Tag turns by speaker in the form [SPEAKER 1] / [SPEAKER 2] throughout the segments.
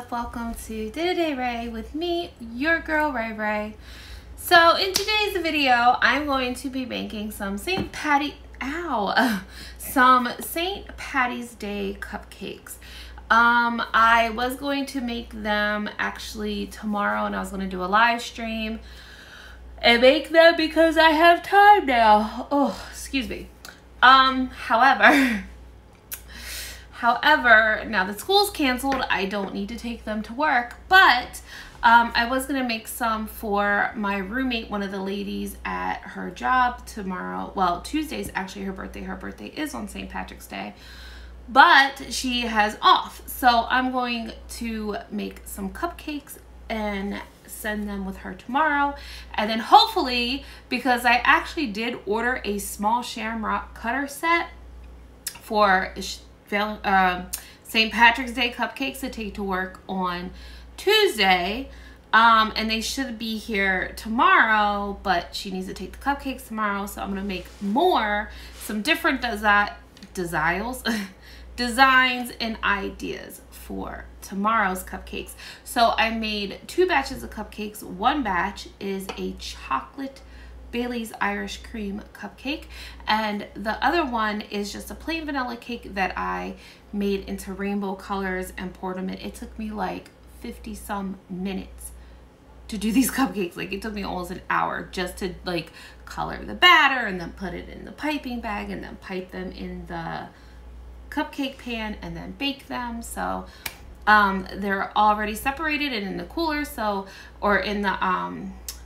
[SPEAKER 1] love, welcome to Day-to-Day Ray with me, your girl Ray Ray. So in today's video, I'm going to be making some St. Paddy's Day cupcakes. I was going to make them actually tomorrow, and I was going to do a live stream and make them because I have time now. Oh, excuse me. However, now that school's canceled, I don't need to take them to work, but I was going to make some for my roommate, one of the ladies at her job tomorrow. Well, Tuesday's actually her birthday. Her birthday is on St. Patrick's Day, but she has off. So I'm going to make some cupcakes and send them with her tomorrow. And then hopefully, because I actually did order a small shamrock cutter set for St. Patrick's Day cupcakes to take to work on Tuesday, and they should be here tomorrow, but she needs to take the cupcakes tomorrow, so I'm gonna make some different designs and ideas for tomorrow's cupcakes. So I made 2 batches of cupcakes. One batch is a chocolate Bailey's Irish cream cupcake, and the other one is just a plain vanilla cake that I made into rainbow colors and poured them in. It took me like 50 some minutes to do these cupcakes. Like, it took me almost an hour just to like color the batter and then put it in the piping bag and then pipe them in the cupcake pan and then bake them. So they're already separated and in the cooler, so, or in the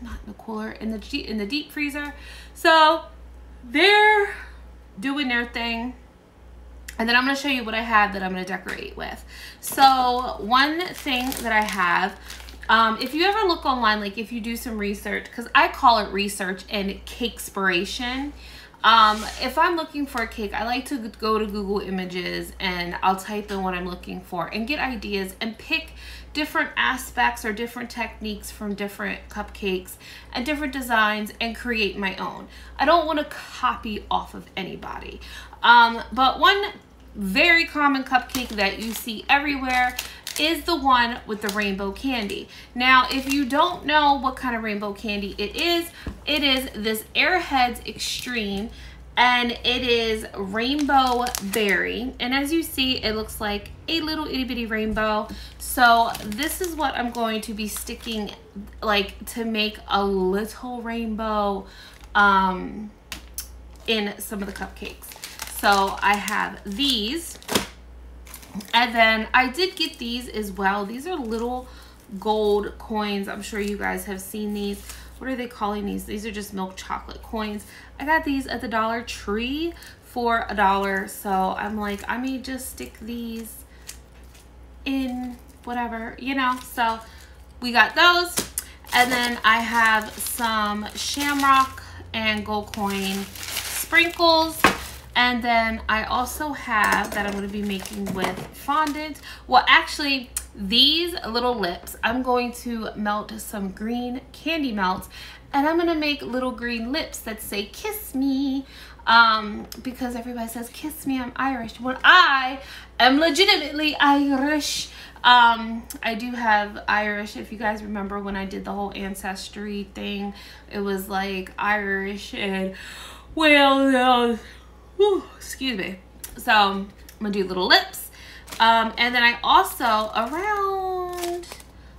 [SPEAKER 1] not in the cooler, in the deep freezer. So they're doing their thing. And then I'm going to show you what I have that I'm going to decorate with. So one thing that I have, if you ever look online, like if you do some research, because I call it research and cakespiration. If I'm looking for a cake, I like to go to Google Images and I'll type in what I'm looking for and get ideas and pick different aspects or different techniques from different cupcakes and different designs and create my own. I don't want to copy off of anybody. But one very common cupcake that you see everywhere is the one with the rainbow candy. Now, if you don't know what kind of rainbow candy it is this Airheads Extreme, and it is rainbow berry. And as you see, it looks like a little itty bitty rainbow. So this is what I'm going to be sticking, like, to make a little rainbow in some of the cupcakes. So I have these. And then I did get these as well. These are little gold coins. I'm sure you guys have seen these. What are they calling these? These are just milk chocolate coins. I got these at the Dollar Tree for $1. So I'm like, I may just stick these in whatever, you know. So we got those. And then I have some shamrock and gold coin sprinkles. And then I also have that I'm going to be making with fondant. Well, actually, these little lips, I'm going to melt some green candy melts, and I'm going to make little green lips that say kiss me, because everybody says kiss me, I'm Irish. When I am legitimately Irish. I do have Irish. If you guys remember when I did the whole ancestry thing, it was like Irish and Wales. Excuse me. So I'm gonna do little lips, and then I also, around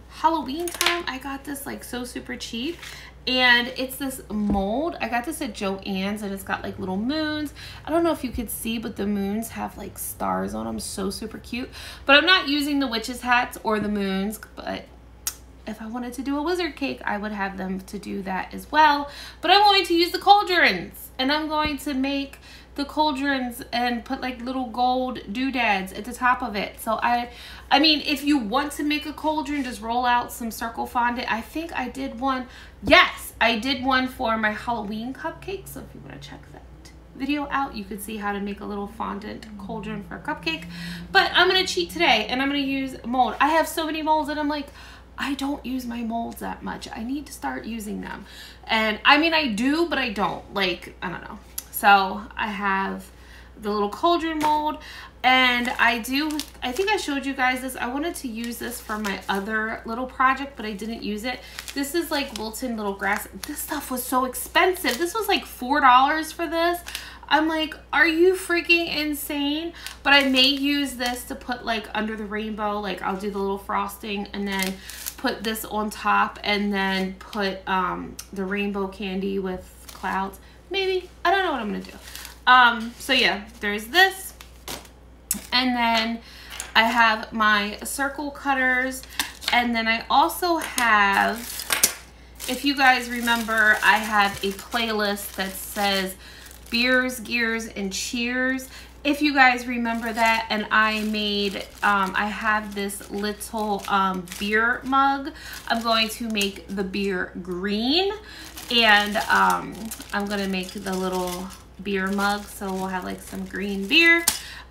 [SPEAKER 1] Halloween time, I got this like so super cheap, and it's this mold. I got this at Joann's, and it's got like little moons. I don't know if you could see, but the moons have like stars on them. So super cute. But I'm not using the witches hats or the moons, but if I wanted to do a wizard cake, I would have them to do that as well. But I'm going to use the cauldrons, and I'm going to make the cauldrons and put like little gold doodads at the top of it. So I mean, if you want to make a cauldron, just roll out some circle fondant. I think I did one. Yes, I did one for my Halloween cupcake. So if you want to check that video out, you could see how to make a little fondant cauldron for a cupcake. But I'm going to cheat today, and I'm going to use mold. I have so many molds, and I'm like, I don't use my molds that much. I need to start using them. And I mean, I do, but I don't. Like, I don't know. So I have the little cauldron mold. And I think I showed you guys this. I wanted to use this for my other little project, but I didn't use it. This is like wilted little grass. This stuff was so expensive. This was like $4 for this. I'm like, are you freaking insane? But I may use this to put like under the rainbow. Like I'll do the little frosting and then put this on top and then put the rainbow candy with clouds. Maybe. I don't know what I'm going to do. So yeah, there's this. And then I have my circle cutters. And then I also have, if you guys remember, I have a playlist that says beers, gears, and cheers. If you guys remember that, and I made, I have this little beer mug. I'm going to make the beer green, and I'm gonna make the little beer mug, so we'll have like some green beer.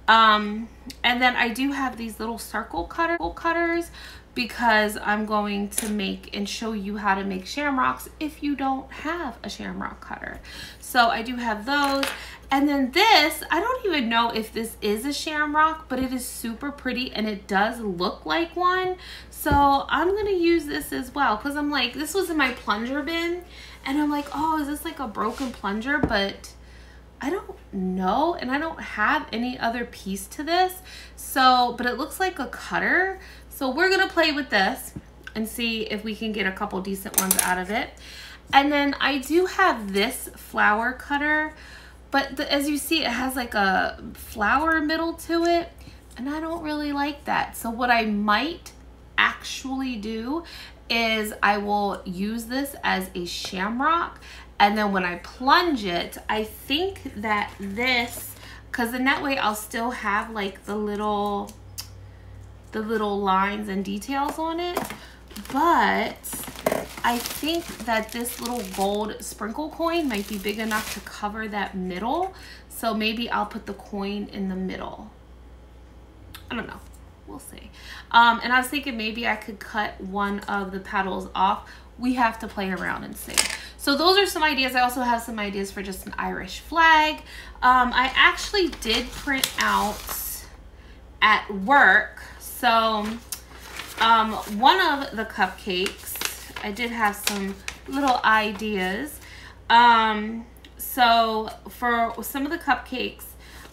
[SPEAKER 1] And then I do have these little circle cutters because I'm going to make and show you how to make shamrocks if you don't have a shamrock cutter. So I do have those. And then this, I don't even know if this is a shamrock, but it is super pretty and it does look like one. So I'm going to use this as well because I'm like, this was in my plunger bin and I'm like, oh, is this like a broken plunger? But I don't know, and I don't have any other piece to this. So, but it looks like a cutter. So we're gonna play with this and see if we can get a couple decent ones out of it. And then I do have this flower cutter, but as you see, it has like a flower middle to it, and I don't really like that. So what I might actually do is I will use this as a shamrock. And then when I plunge it, I think that this, because in that way I'll still have like the little lines and details on it. But I think that this little gold sprinkle coin might be big enough to cover that middle. So maybe I'll put the coin in the middle. I don't know. We'll see. And I was thinking maybe I could cut one of the petals off. We have to play around and see. So those are some ideas. I also have some ideas for just an Irish flag. I actually did print out at work. So one of the cupcakes, I did have some little ideas. So for some of the cupcakes,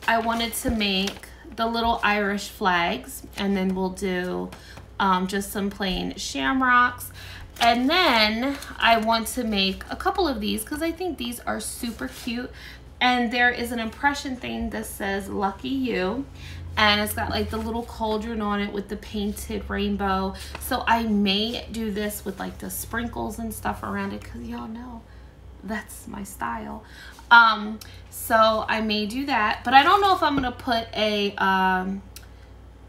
[SPEAKER 1] I wanted to make the little Irish flags, and then we'll do just some plain shamrocks. And then I want to make a couple of these because I think these are super cute. And there is an impression thing that says lucky you. And it's got like the little cauldron on it with the painted rainbow. So I may do this with like the sprinkles and stuff around it because y'all know that's my style. So I may do that. But I don't know if I'm going to put a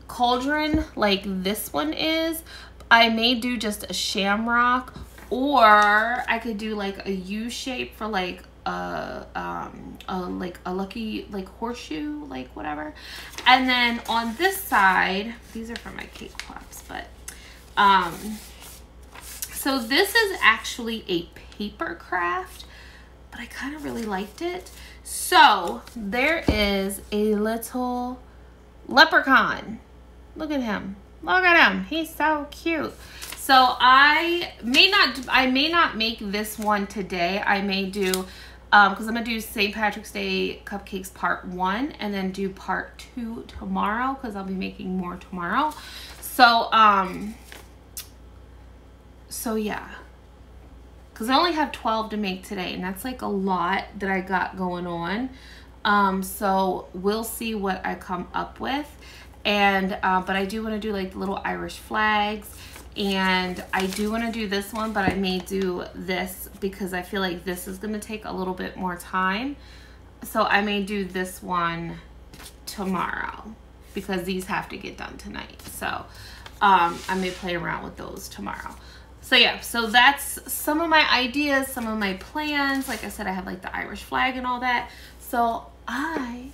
[SPEAKER 1] cauldron like this one is. I may do just a shamrock, or I could do like a U shape for like a lucky like horseshoe, like whatever. And then on this side, these are for my cake pops, but so this is actually a paper craft, but I kind of really liked it. So there is a little leprechaun. Look at him. Look at him. He's so cute. So I may not make this one today. I may do, because I'm going to do St. Patrick's Day Cupcakes Part 1 and then do Part 2 tomorrow because I'll be making more tomorrow. So, so yeah. Because I only have 12 to make today, and that's like a lot that I got going on. So we'll see what I come up with. And but I do want to do like the little Irish flags, and I do want to do this one, but I may do this because I feel like this is going to take a little bit more time. So I may do this one tomorrow because these have to get done tonight. So I may play around with those tomorrow. So yeah, so that's some of my ideas, some of my plans. Like I said, I have like the Irish flag and all that. So I'm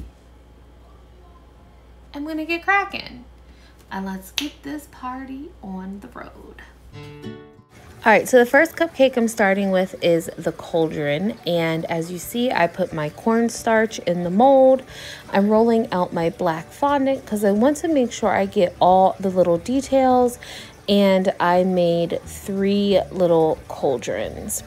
[SPEAKER 1] gonna get cracking, and let's get this party on the road. All right, so the first cupcake I'm starting with is the cauldron, and as you see, I put my cornstarch in the mold. I'm rolling out my black fondant because I want to make sure I get all the little details, and I made 3 little cauldrons.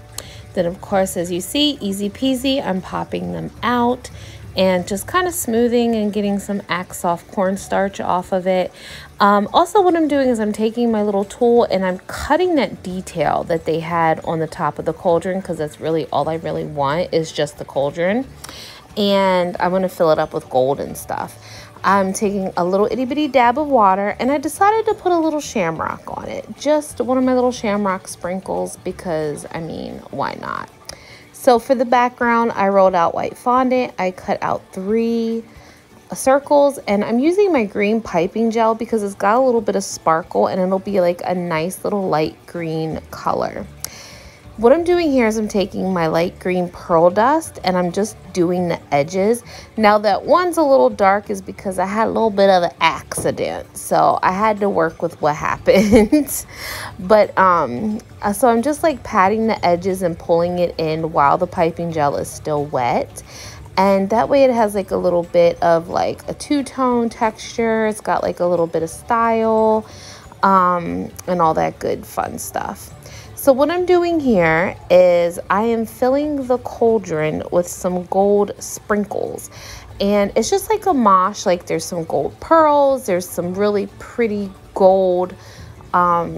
[SPEAKER 1] Then of course, as you see, easy peasy, I'm popping them out and just kind of smoothing and getting some Axe off cornstarch off of it. Also, what I'm doing is I'm taking my little tool and I'm cutting that detail that they had on the top of the cauldron, because that's really all I really want is just the cauldron. And I'm going to fill it up with gold and stuff. I'm taking a little itty bitty dab of water, and I decided to put a little shamrock on it. Just one of my little shamrock sprinkles because, I mean, why not? So for the background, I rolled out white fondant. I cut out 3 circles, and I'm using my green piping gel because it's got a little bit of sparkle and it'll be like a nice little light green color. What I'm doing here is I'm taking my light green pearl dust and I'm just doing the edges. Now that one's a little dark is because I had a little bit of an accident, so I had to work with what happened. But so I'm just like patting the edges and pulling it in while the piping gel is still wet. And that way it has like a little bit of like a two-tone texture. It's got like a little bit of style and all that good fun stuff. So what I'm doing here is I am filling the cauldron with some gold sprinkles. And it's just like a mosh, like there's some gold pearls, there's some really pretty gold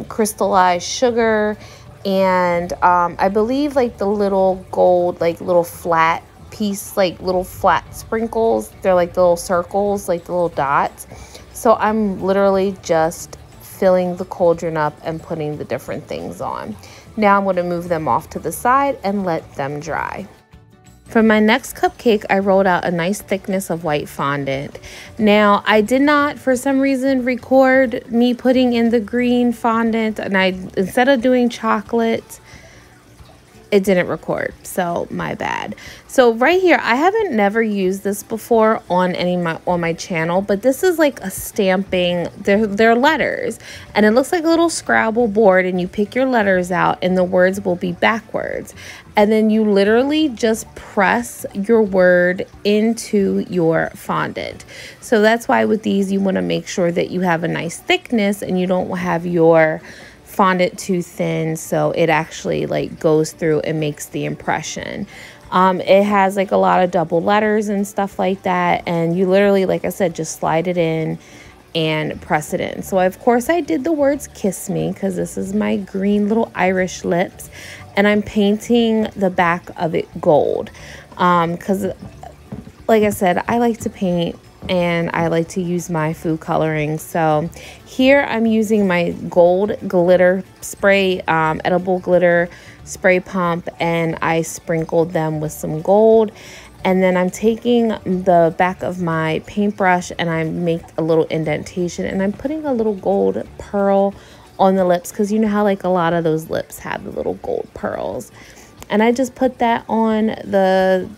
[SPEAKER 1] crystallized sugar, and I believe like the little gold, like little flat piece, like little flat sprinkles, they're like the little circles, like the little dots. So I'm literally just filling the cauldron up and putting the different things on. Now I'm going to move them off to the side and let them dry. For my next cupcake, I rolled out a nice thickness of white fondant. Now, I did not, for some reason, record me putting in the green fondant, and instead of doing chocolate, it didn't record, so my bad. So right here, I haven't never used this before on my channel, but this is like a stamping. They're letters, and it looks like a little Scrabble board, and you pick your letters out, and the words will be backwards. And then you literally just press your word into your fondant. So that's why with these, you want to make sure that you have a nice thickness and you don't have your fondant too thin, so it actually like goes through and makes the impression. It has like a lot of double letters and stuff like that, and you literally, like I said, just slide it in and press it in. So of course I did the words kiss me because this is my green little Irish lips, and I'm painting the back of it gold because like I said, I like to paint and I like to use my food coloring. So here I'm using my gold glitter spray, edible glitter spray pump, and I sprinkled them with some gold. And then I'm taking the back of my paintbrush and I make a little indentation, and I'm putting a little gold pearl on the lips because you know how like a lot of those lips have the little gold pearls. And I just put that on the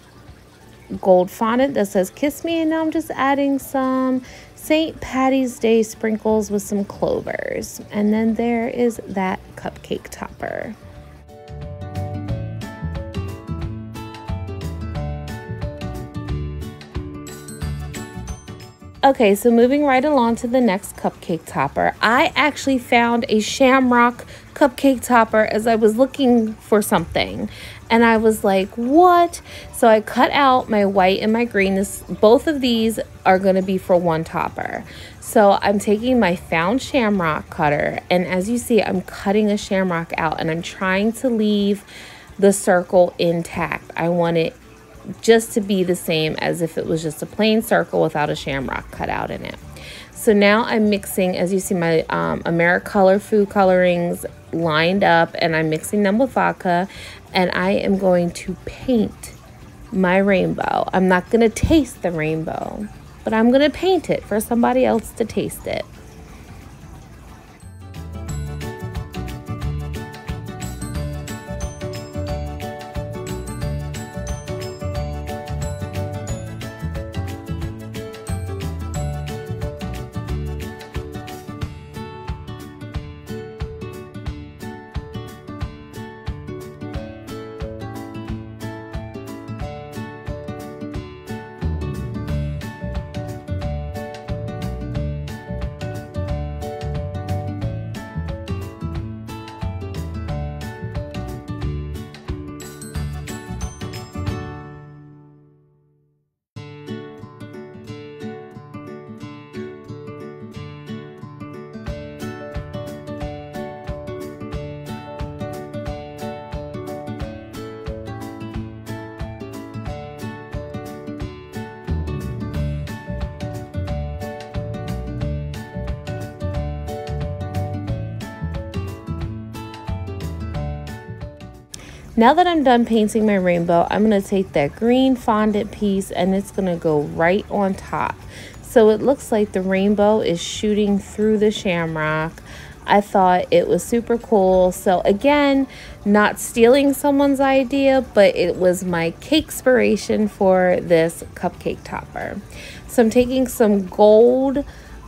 [SPEAKER 1] gold fondant that says kiss me, and now I'm just adding some St. Paddy's Day sprinkles with some clovers, and then there is that cupcake topper. Okay, so moving right along to the next cupcake topper, I actually found a shamrock cupcake topper as I was looking for something, and I was like, what? So I cut out my white and my green. Both of these are going to be for one topper. So I'm taking my found shamrock cutter, and as you see, I'm cutting a shamrock out, and I'm trying to leave the circle intact. I want it just to be the same as if it was just a plain circle without a shamrock cut out in it. So now I'm mixing, as you see, my AmeriColor food colorings lined up, and I'm mixing them with vodka, and I am going to paint my rainbow. I'm not going to taste the rainbow, but I'm going to paint it for somebody else to taste it. Now that I'm done painting my rainbow, I'm going to take that green fondant piece and it's going to go right on top. So it looks like the rainbow is shooting through the shamrock. I thought it was super cool. So again, not stealing someone's idea, but it was my cake inspiration for this cupcake topper. So I'm taking some gold,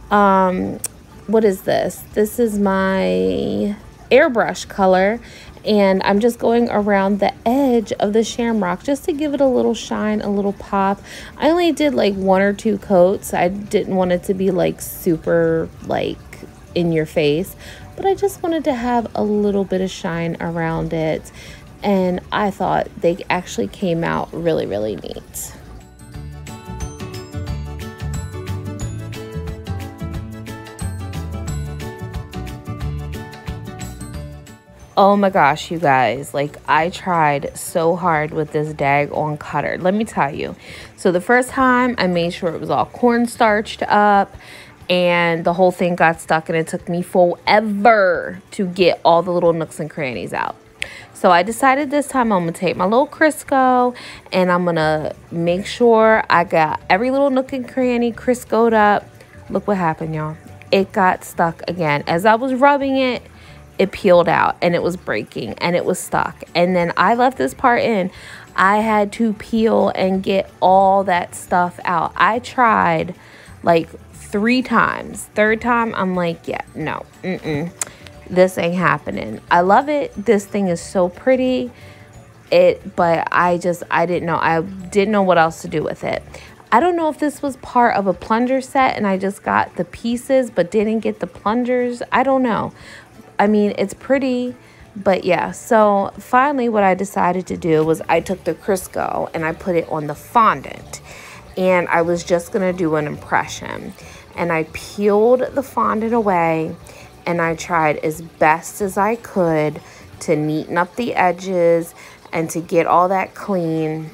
[SPEAKER 1] what is this? This is my airbrush color, and I'm just going around the edge of the shamrock just to give it a little shine, a little pop. I only did like 1 or 2 coats. I didn't want it to be like super like in your face, but I just wanted to have a little bit of shine around it, and I thought they actually came out really, really neat. Oh my gosh, you guys, like I tried so hard with this daggone cutter. Let me tell you. So the first time I made sure it was all cornstarched up and the whole thing got stuck, and it took me forever to get all the little nooks and crannies out. So I decided this time I'm going to take my little Crisco and I'm going to make sure I got every little nook and cranny Criscoed up. Look what happened, y'all. It got stuck again. As I was rubbing it, it peeled out and it was breaking and it was stuck. And then I left this part in. I had to peel and get all that stuff out. I tried like 3 times. Third time, I'm like, yeah, no, this ain't happening. I love it. This thing is so pretty. But I didn't know. I didn't know what else to do with it. I don't know if this was part of a plunger set and I just got the pieces but didn't get the plungers. I don't know. I mean, it's pretty, but yeah. So finally what I decided to do was I took the Crisco and I put it on the fondant. And I was just going to do an impression. And I peeled the fondant away and I tried as best as I could to neaten up the edges and to get all that clean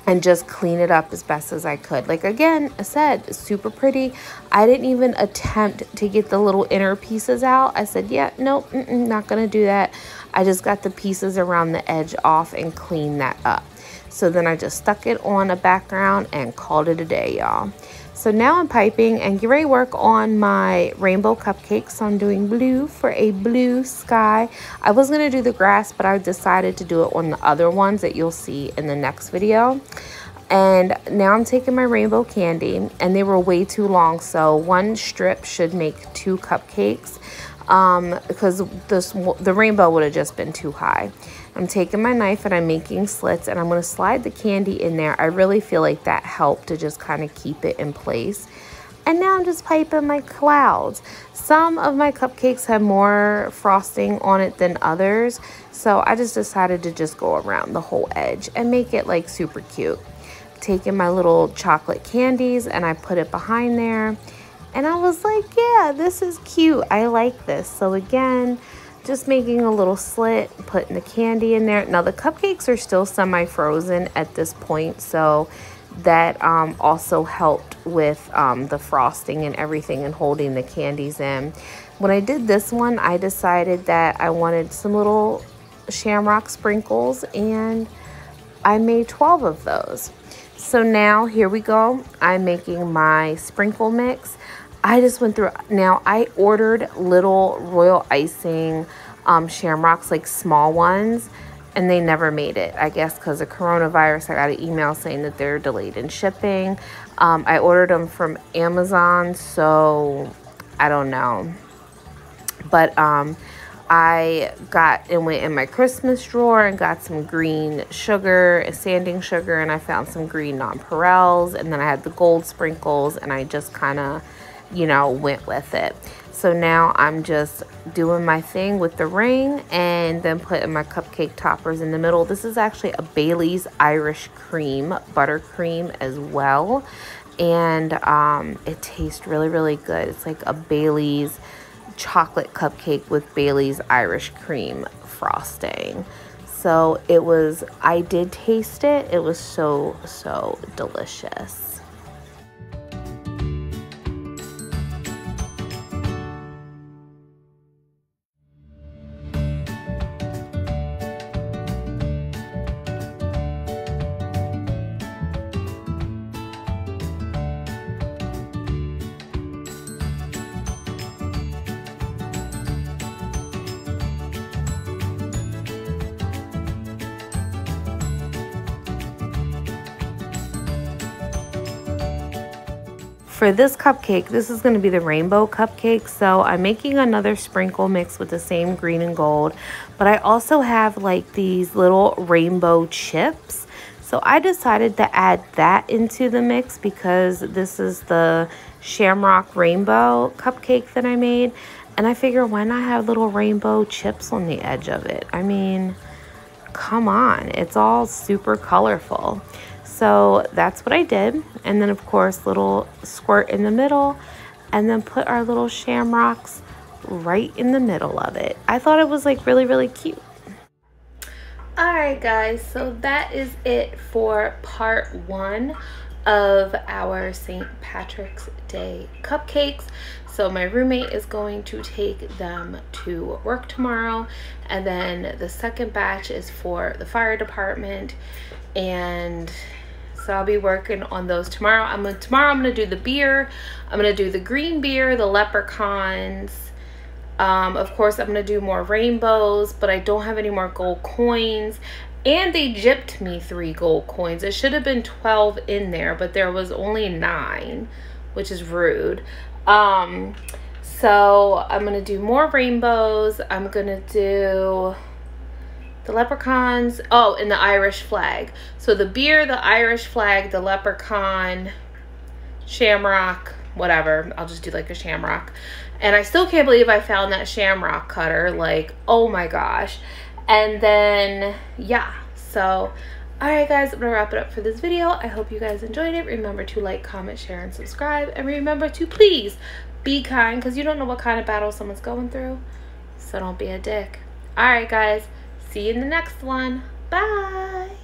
[SPEAKER 1] and just clean it up as best as I could. Like again, I said, super pretty. I didn't even attempt to get the little inner pieces out. I said, yeah, nope, not gonna do that. I just got the pieces around the edge off and cleaned that up. So then I just stuck it on a background and called it a day, y'all. So now I'm piping and get ready to work on my rainbow cupcakes. So I'm doing blue for a blue sky. I was going to do the grass, but I decided to do it on the other ones that you'll see in the next video. And now I'm taking my rainbow candy, and they were way too long. So 1 strip should make 2 cupcakes because the rainbow would have just been too high. I'm taking my knife and I'm making slits and I'm going to slide the candy in there. I really feel like that helped to just kind of keep it in place. And now I'm just piping my clouds. Some of my cupcakes have more frosting on it than others. So I just decided to just go around the whole edge and make it like super cute. Taking my little chocolate candies and I put it behind there. And I was like, yeah, this is cute. I like this. So again, just making a little slit, putting the candy in there. Now the cupcakes are still semi-frozen at this point, so that also helped with the frosting and everything and holding the candies in. When I did this one, I decided that I wanted some little shamrock sprinkles, and I made 12 of those. So now here we go. I'm making my sprinkle mix. I just went through. Now I ordered little royal icing shamrocks, like small ones, and they never made it. I guess because of coronavirus, I got an email saying that they're delayed in shipping. I ordered them from Amazon, so I don't know. But I got and went in my Christmas drawer and got some green sugar, sanding sugar, and I found some green nonpareils, and then I had the gold sprinkles, and I just kind of, you know, went with it. So now I'm just doing my thing with the ring and then putting my cupcake toppers in the middle. This is actually a Bailey's Irish cream, buttercream as well. And it tastes really, really good. It's like a Bailey's chocolate cupcake with Bailey's Irish cream frosting. So it was, I did taste it. It was so, so delicious. for this cupcake, this is going to be the rainbow cupcake. So I'm making another sprinkle mix with the same green and gold. But I also have like these little rainbow chips. So I decided to add that into the mix because this is the shamrock rainbow cupcake that I made. And I figure, why not have little rainbow chips on the edge of it? I mean, come on, it's all super colorful. So that's what I did. And then of course, little squirt in the middle, and then put our little shamrocks right in the middle of it. I thought it was like really, really cute. Alright guys, so that is it for part 1 of our St. Patrick's Day cupcakes. So my roommate is going to take them to work tomorrow, and then the second batch is for the fire department, and so I'll be working on those tomorrow. Tomorrow I'm gonna do the beer. I'm gonna do the green beer, the leprechauns. Of course, I'm gonna do more rainbows, but I don't have any more gold coins. And they gypped me 3 gold coins. It should have been 12 in there, but there was only 9, which is rude. So I'm gonna do more rainbows. I'm gonna do the leprechauns. Oh, and the Irish flag. So the beer, the Irish flag, the leprechaun, shamrock, whatever. I'll just do like a shamrock. And I still can't believe I found that shamrock cutter. Like, oh my gosh. And then, yeah. So, alright guys, I'm going to wrap it up for this video. I hope you guys enjoyed it. Remember to like, comment, share, and subscribe. And remember to please be kind, because you don't know what kind of battle someone's going through. So don't be a dick. Alright guys, see you in the next one. Bye.